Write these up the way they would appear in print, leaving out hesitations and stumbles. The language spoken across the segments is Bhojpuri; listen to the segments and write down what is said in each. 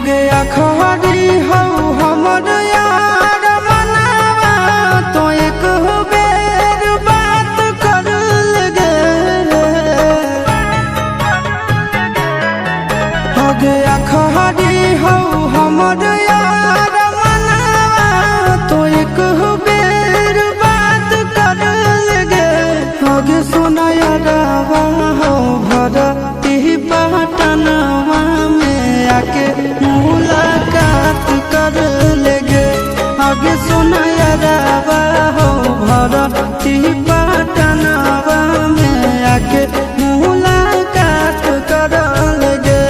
आगे अखबारी हो हमर यार मनावा तो एक बेर बात कर लगे। आगे अखबारी हो हमर यार मनावा तो एक बेर बात कर लगे। आगे सुना यारवा हो भरती पटनवा में आके मुलाकात कर लेगे। आगे सुना यारवा हो भरती पटनवा में आके मुलाकात कर लेगे।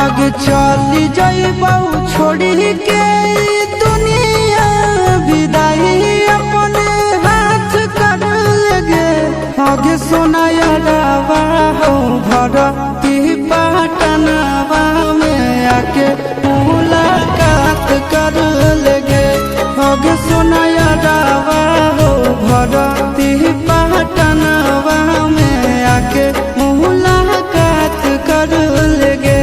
आगे चली जाइबौ छोड़ी के दुनिया विदाई अपने हाथ कर लेगे। आगे सुना यारवा हो भरती पटनवा में आके मुलाकात कर लेगे। आगे सुना यारवा हो भरती पटनवा में आके मुलाकात कर लेगे।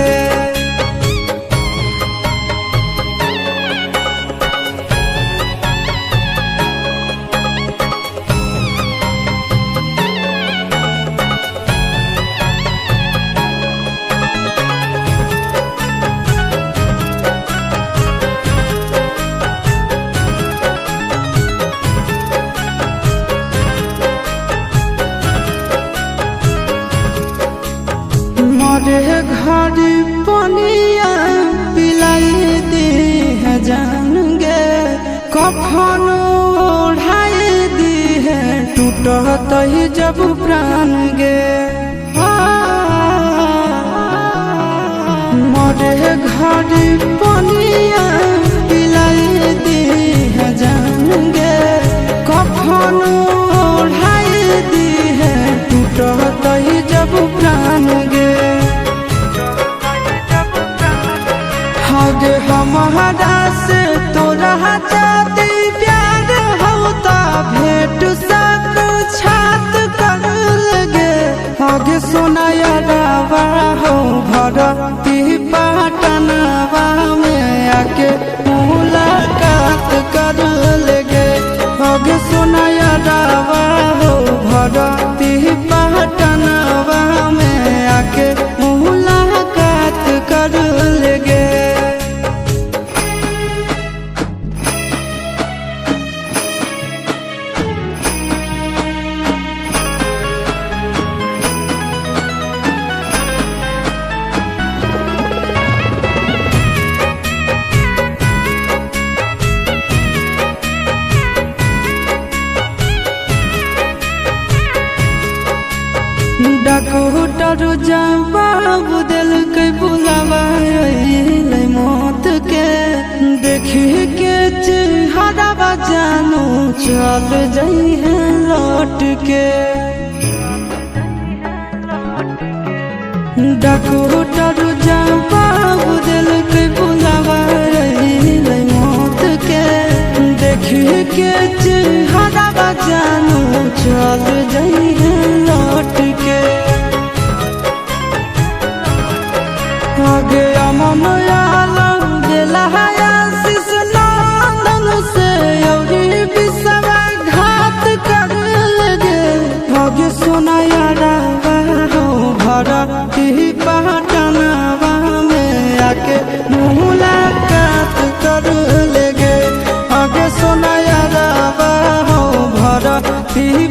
मरे घर पनिया पिलाई दी है जान गे। कफन ओढ़ाई दी है टूटत ही जब प्राण गे। मरे घर पनिया पिलाई दी है जान गे। कफन ओढ़ाई दी है टूटत ही जब प्राण गे। आगे हमारा से तोरा जाती प्यार होता भेंट साथ छात कर लगे। आगे सुना यारवा हो भरती पटनवा में आके मुलाकात कर लेगे। आगे सुना यारवा हो भरती पटनवा में आके मुलाकात कर लेगे। डॉक्टर जवाब दिल के बुलावा मौत के। देखी के चेहरा जानू चल जाई है लौट के। डॉक्टर जवाब दिल के बुलावा मौत के। देखी के चेहरा जानू चल जाई है लौट के। आगे अमन आलम दिला आशीष नंदन से अभी विश्वा घात कर लगे। आगे सुना यारवा हो भरती पटनवा में आके मुलाकात कर लेगे। आगे सुना यारवा हो भरती